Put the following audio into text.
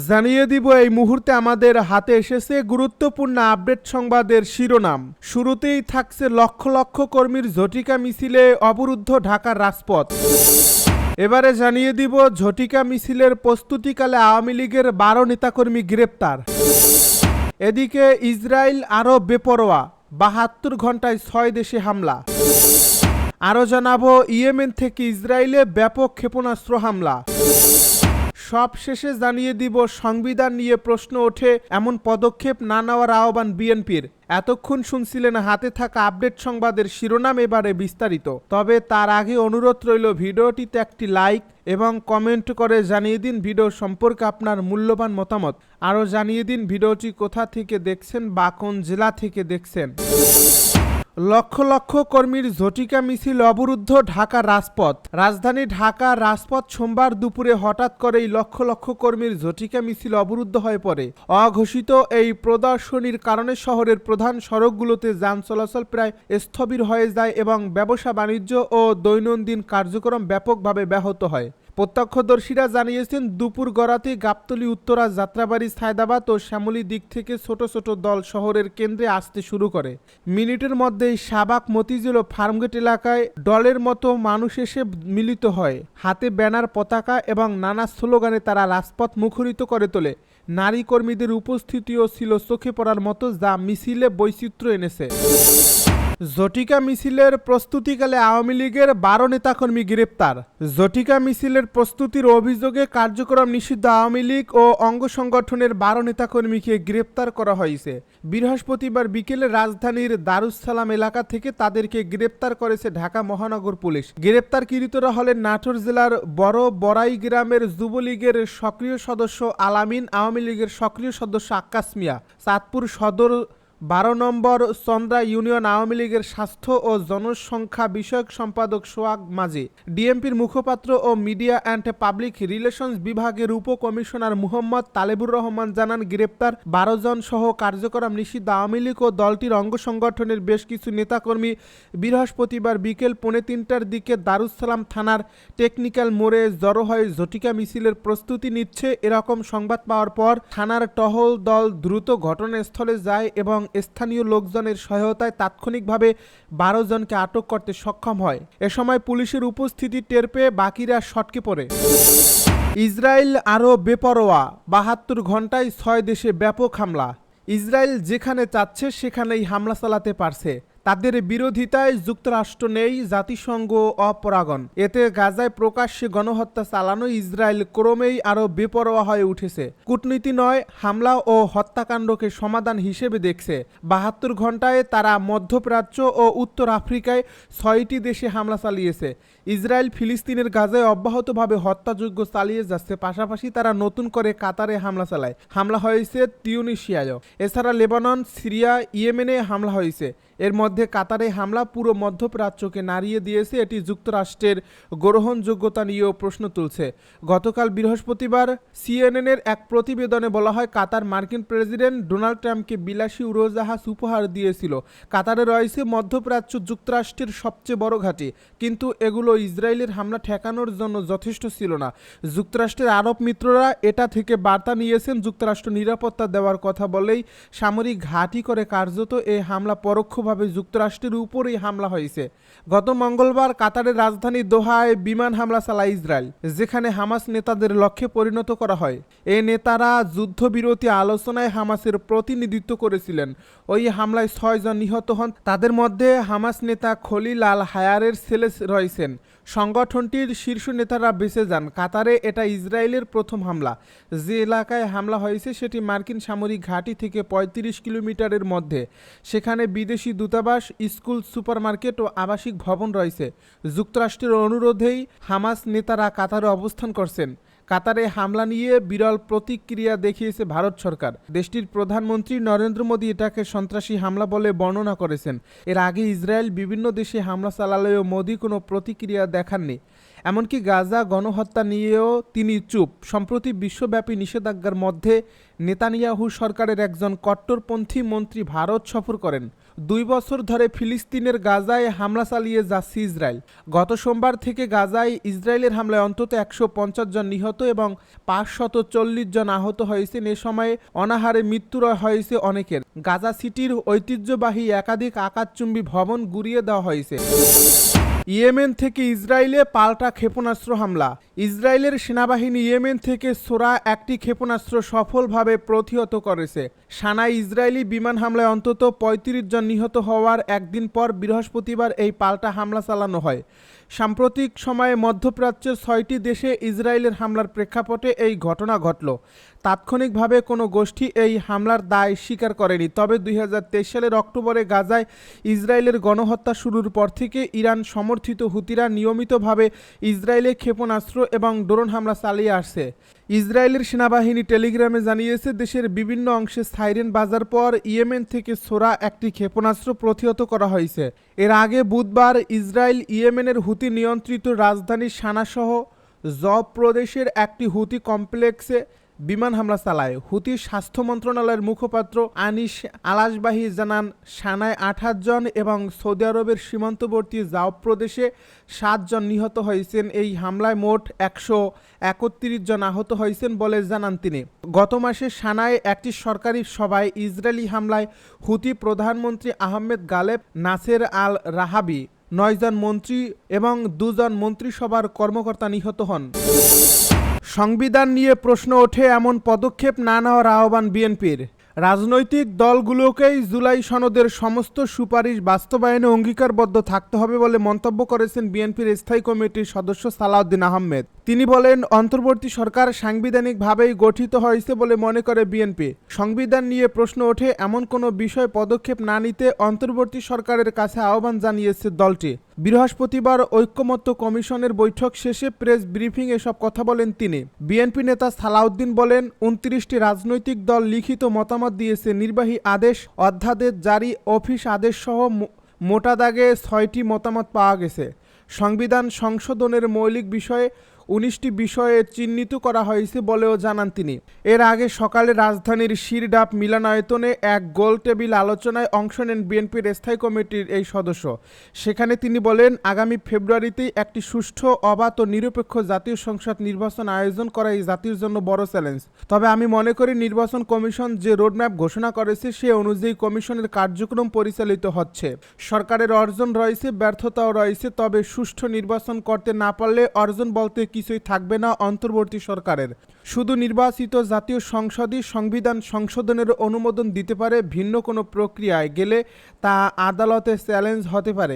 জানিয়ে দিব এই মুহূর্তে আমাদের হাতে এসেছে গুরুত্বপূর্ণ আপডেট সংবাদের শিরোনাম। শুরুতেই থাকছে লক্ষ লক্ষ কর্মীর ঝটিকা মিছিলে অবরুদ্ধ ঢাকার রাজপথ। এবারে জানিয়ে দিব ঝটিকা মিছিলের প্রস্তুতিকালে আওয়ামী লীগের 12 নেতাকর্মী গ্রেপ্তার। এদিকে ইসরায়েল আরও বেপরোয়া, 72 ঘন্টায় 6 দেশে হামলা। আরও জানাবো ইয়েমেন থেকে ইসরায়েলে ব্যাপক ক্ষেপণাস্ত্র হামলা। সব শেষে জানিয়ে দিব সংবিধান নিয়ে প্রশ্ন ওঠে, এমন পদক্ষেপ না নেওয়ার আহ্বান বিএনপির। এতক্ষণ শুনছিলেন হাতে থাকা আপডেট সংবাদের শিরোনাম, এবারে বিস্তারিত। তবে তার আগে অনুরোধ রইল ভিডিওটিতে একটি লাইক এবং কমেন্ট করে জানিয়ে দিন ভিডিও সম্পর্কে আপনার মূল্যবান মতামত। আরও জানিয়ে দিন ভিডিওটি কোথা থেকে দেখছেন বা কোন জেলা থেকে দেখছেন। লক্ষ লক্ষ কর্মীর ঝটিকা মিছিল অবরুদ্ধ ঢাকার রাজপথ। রাজধানী ঢাকার রাজপথ সোমবার দুপুরে হঠাৎ করেই লক্ষ লক্ষ কর্মীর ঝটিকা মিছিল অবরুদ্ধ হয়ে পড়ে। অঘোষিত এই প্রদর্শনীর কারণে শহরের প্রধান সড়কগুলোতে যান চলাচল প্রায় স্থবির হয়ে যায় এবং ব্যবসা বাণিজ্য ও দৈনন্দিন কার্যক্রম ব্যাপকভাবে ব্যাহত হয়। প্রত্যক্ষদর্শীরা জানিয়েছেন দুপুর গড়াতে গাবতলী, উত্তরা, যাত্রাবাড়ি, সায়দাবাদ ও শ্যামলী দিক থেকে ছোট ছোট দল শহরের কেন্দ্রে আসতে শুরু করে। মিনিটের মধ্যেই শাহবাগ, মতিঝিল ও ফার্মগেট এলাকায় দলের মতো মানুষ এসে মিলিত হয়। হাতে ব্যানার, পতাকা এবং নানা স্লোগানে তারা রাজপথ মুখরিত করে তোলে। নারী কর্মীদের উপস্থিতিও ছিল চোখে পড়ার মতো, যা মিছিলে বৈচিত্র্য এনেছে। ঝটিকা মিছিলের প্রস্তুতিকালে আওয়ামী লীগের 12 নেতাকর্মী গ্রেপ্তার। ঝটিকা মিছিলের প্রস্তুতির অভিযোগে কার্যক্রম নিষিদ্ধ আওয়ামী লীগ ও অঙ্গ সংগঠনের 12 নেতাকর্মীকে গ্রেপ্তার করা হয়েছে। বৃহস্পতিবার বিকেলে রাজধানীর দারুস সালাম এলাকা থেকে তাদেরকে গ্রেপ্তার করেছে ঢাকা মহানগর পুলিশ। গ্রেপ্তারকৃতরা হলেন নাটোর জেলার বড় বড়াই গ্রামের যুবলীগের সক্রিয় সদস্য আলামিন, আওয়ামী লীগের সক্রিয় সদস্য আক্কাস মিয়া, চাঁদপুর সদর 12 নম্বর চন্দ্রা ইউনিয়ন আওয়ামী লীগের স্বাস্থ্য ও জনসংখ্যা বিষয়ক সম্পাদক সোহাগ মাঝি, ডিএমপির মুখপাত্র ও মিডিয়া অ্যান্ড পাবলিক রিলেশনস বিভাগের উপকমিশনার মুহম্মদ তালেবুর রহমান জানান, গ্রেপ্তার 12 জন সহ কার্যক্রম নিষিদ্ধ আওয়ামী লীগ ও দলটির অঙ্গ সংগঠনের বেশ কিছু নেতাকর্মী বৃহস্পতিবার বিকেল 2:30টার দিকে দারুস সালাম থানার টেকনিক্যাল মোড়ে জড়ো হয়ে ঝটিকা মিছিলের প্রস্তুতি নিচ্ছে এরকম সংবাদ পাওয়ার পর থানার টহল দল দ্রুত ঘটনাস্থলে যায় এবং স্থানীয় লোকজনের সহায়তায় তাৎক্ষণিকভাবে 12 জনকে আটক করতে সক্ষম হয়। এ সময় পুলিশের উপস্থিতি টের পেয়ে বাকিরা সটকে পড়ে। ইসরায়েল আরও বেপরোয়া, 72 ঘন্টায় 6 দেশে ব্যাপক হামলা। ইসরায়েল যেখানে চাচ্ছে সেখানেই হামলা চালাতে পারছে। তাদের বিরোধিতায় যুক্তরাষ্ট্র নেই, জাতিসংঘ অপরাগণ। এতে গাজায় প্রকাশ্যে গণহত্যা চালানো ইসরায়েল ক্রমেই আরও বেপরোয়া হয়ে উঠেছে। কূটনীতি নয়, হামলা ও হত্যাকাণ্ডকে সমাধান হিসেবে দেখছে। 72 ঘন্টায় তারা মধ্যপ্রাচ্য ও উত্তর আফ্রিকায় 6টি দেশে হামলা চালিয়েছে। ইসরায়েল ফিলিস্তিনের গাজায় অব্যাহতভাবে হত্যাযজ্ঞ চালিয়ে যাচ্ছে। পাশাপাশি তারা নতুন করে কাতারে হামলা চালায়। হামলা হয়েছে তিউনিসিয়ায়ও। এছাড়া লেবানন, সিরিয়া, ইয়েমেনে হামলা হয়েছে। এর মধ্যে কাতারে হামলা পুরো মধ্যপ্রাচ্যকে নাড়িয়ে দিয়েছে। এটি যুক্তরাষ্ট্রের গ্রহণযোগ্যতা নিয়েও প্রশ্ন তুলছে। গতকাল বৃহস্পতিবার সিএনএনের এক প্রতিবেদনে বলা হয়, কাতার মার্কিন প্রেসিডেন্ট ডোনাল্ড ট্রাম্পকে বিলাসী উড়োজাহাজ উপহার দিয়েছিল। কাতারে রয়েছে মধ্যপ্রাচ্য যুক্তরাষ্ট্রের সবচেয়ে বড় ঘাঁটি, কিন্তু এগুলো ইসরায়েলের হামলা ঠেকানোর জন্য যথেষ্ট ছিল না। যুক্তরাষ্ট্রের আরব মিত্ররা এটা থেকে বার্তা নিয়েছেন, যুক্তরাষ্ট্র নিরাপত্তা দেওয়ার কথা বলেই সামরিক ঘাঁটি করে কার্যত এই হামলা পরোক্ষভাবে যুক্তরাষ্ট্রের উপরেই হামলা হয়েছে। গত মঙ্গলবার কাতারের রাজধানী দোহায় বিমান হামলা চালায় ইসরায়েল, যেখানে হামাস নেতাদের লক্ষ্যে পরিণত করা হয়। এই নেতারা যুদ্ধবিরতি আলোচনায় হামাসের প্রতিনিধিত্ব করেছিলেন। ওই হামলায় 6 জন নিহত হন। তাদের মধ্যে হামাস নেতা খলিল আল হায়ারের ছেলে রয়েছেন। সংগঠনটির শীর্ষ নেতারা বেঁচে যান। কাতারে এটা ইসরায়েলের প্রথম হামলা। যে এলাকায় হামলা হয়েছে সেটি মার্কিন সামরিক ঘাঁটি থেকে 35 কিলোমিটারের মধ্যে। সেখানে বিদেশি দূতাবাস, স্কুল, সুপারমার্কেট ও আবাসিক ভবন রয়েছে। যুক্তরাষ্ট্রের অনুরোধেই হামাস নেতারা কাতারে অবস্থান করছেন। কাতারে হামলা নিয়ে বিরল প্রতিক্রিয়া দেখিয়েছে ভারত সরকার। দেশটির প্রধানমন্ত্রী নরেন্দ্র মোদী এটাকে সন্ত্রাসী হামলা বলে বর্ণনা করেছেন। এর আগে ইসরায়েল বিভিন্ন দেশে হামলা চালালেও মোদী কোনো প্রতিক্রিয়া দেখাননি। এমনকি গাজা গণহত্যা নিয়েও তিনি চুপ। সম্প্রতি বিশ্বব্যাপী নিষেধাজ্ঞার মধ্যে নেতানিয়াহু সরকারের একজন কট্টরপন্থী মন্ত্রী ভারত সফর করেন। 2 বছর ধরে ফিলিস্তিনের গাজায় হামলা চালিয়ে যাচ্ছে ইসরায়েল। গত সোমবার থেকে গাজায় ইসরায়েলের হামলায় অন্তত 150 জন নিহত এবং 540 জন আহত হয়েছেন। এ সময় অনাহারে মৃত্যু হয়েছে অনেকের। গাজা সিটির ঐতিহ্যবাহী একাধিক আকাশচুম্বী ভবন গুঁড়িয়ে দেওয়া হয়েছে। ইয়েমেন থেকে ইসরায়েলে পাল্টা ক্ষেপণাস্ত্র হামলা। ইসরায়েলের সেনাবাহিনী ইয়েমেন থেকে ছোড়া একটি ক্ষেপণাস্ত্র সফলভাবে প্রতিহত করেছে। সানায় ইসরায়েলি বিমান হামলায় অন্তত 35 জন নিহত হওয়ার একদিন পর বৃহস্পতিবার এই পাল্টা হামলা চালানো হয়। সাম্প্রতিক সময়ে মধ্যপ্রাচ্যের 6টি দেশে ইসরায়েলের হামলার প্রেক্ষাপটে এই ঘটনা ঘটল। তাৎক্ষণিকভাবে কোনো গোষ্ঠী এই হামলার দায় স্বীকার করেনি। তবে 2023 সালের অক্টোবরে গাজায় ইসরায়েলের গণহত্যা শুরুর পর থেকে ইরান সমর্থিত হুতিরা নিয়মিতভাবে ইসরায়েলে ক্ষেপণাস্ত্র এবং ড্রোন হামলা চালিয়ে আসছে। ইসরায়েলের সেনাবাহিনী টেলিগ্রামে জানিয়েছে, দেশের বিভিন্ন অংশে সাইরেন বাজার পর ইয়েমেন থেকে ছোড়া একটি ক্ষেপণাস্ত্র প্রতিহত করা হয়েছে। এর আগে বুধবার ইসরায়েল ইয়েমেনের হুতি নিয়ন্ত্রিত রাজধানী সানাসহ জব প্রদেশের একটি হুতি কমপ্লেক্সে বিমান হামলা চালায়। হুতির স্বাস্থ্য মন্ত্রণালয়ের মুখপাত্র আনিস আলাশবাহী জানান, সানায় 28 জন এবং সৌদি আরবের সীমান্তবর্তী জাওব প্রদেশে 7 জন নিহত হয়েছেন। এই হামলায় মোট 131 জন আহত হয়েছেন বলে জানান তিনি। গত মাসে সানায় একটি সরকারি সভায় ইসরায়েলি হামলায় হুতি প্রধানমন্ত্রী আহমেদ গালেব, নাসের আল রাহাবি, 9 জন মন্ত্রী এবং 2 জন মন্ত্রিসভার কর্মকর্তা নিহত হন। সংবিধান নিয়ে প্রশ্ন ওঠে, এমন পদক্ষেপ না নেওয়ার আহ্বান বিএনপির। রাজনৈতিক দলগুলোকেই জুলাই সনদের সমস্ত সুপারিশ বাস্তবায়নে অঙ্গীকারবদ্ধ থাকতে হবে বলে মন্তব্য করেছেন বিএনপির স্থায়ী কমিটির সদস্য সালাউদ্দিন আহমেদ। তিনি বলেন, অন্তর্বর্তী সরকার সাংবিধানিকভাবেই গঠিত হয়েছে বলে মনে করে বিএনপি। সংবিধান নিয়ে প্রশ্ন ওঠে এমন কোনো বিষয় পদক্ষেপ না নিতে অন্তর্বর্তী সরকারের কাছে আহ্বান জানিয়েছে দলটি। বৃহস্পতিবার ঐক্যমত্য কমিশনের বৈঠক শেষে প্রেস ব্রিফিং এসব কথা বলেন তিনি। বিএনপি নেতা সালাউদ্দিন বলেন, 29টি রাজনৈতিক দল লিখিত মতামত দিয়েছে। নির্বাহী আদেশ, অধ্যাদেশ জারি, অফিস আদেশ সহ মোটা দাগে 6টি মতামত পাওয়া গেছে। সংবিধান সংশোধনের মৌলিক বিষয়ে 19টি বিষয়ে চিহ্নিত করা হয়েছে বলেও জানান তিনি। এর আগে সকালে রাজধানীর শিরডাপ মিলনায়তনে এক গোল টেবিল আলোচনায় অংশ নেন বিএনপির স্থায়ী কমিটির এই সদস্য। সেখানে তিনি বলেন, আগামী ফেব্রুয়ারিতেই একটি সুষ্ঠু, অবাধ ও নিরপেক্ষ জাতীয় সংসদ নির্বাচন আয়োজন করা এই জাতির জন্য বড় চ্যালেঞ্জ। তবে আমি মনে করি নির্বাচন কমিশন যে রোডম্যাপ ঘোষণা করেছে সে অনুযায়ী কমিশনের কার্যক্রম পরিচালিত হচ্ছে। সরকারের অর্জন রয়েছে, ব্যর্থতাও রয়েছে, তবে সুষ্ঠু নির্বাচন করতে না পারলে অর্জন বলতে কিছুই থাকবে না অন্তর্বর্তী সরকারের। শুধু নির্বাচিত জাতীয় সংসদই সংবিধান সংশোধনের অনুমোদন দিতে পারে। ভিন্ন কোনো প্রক্রিয়ায় গেলে তা আদালতে চ্যালেঞ্জ হতে পারে।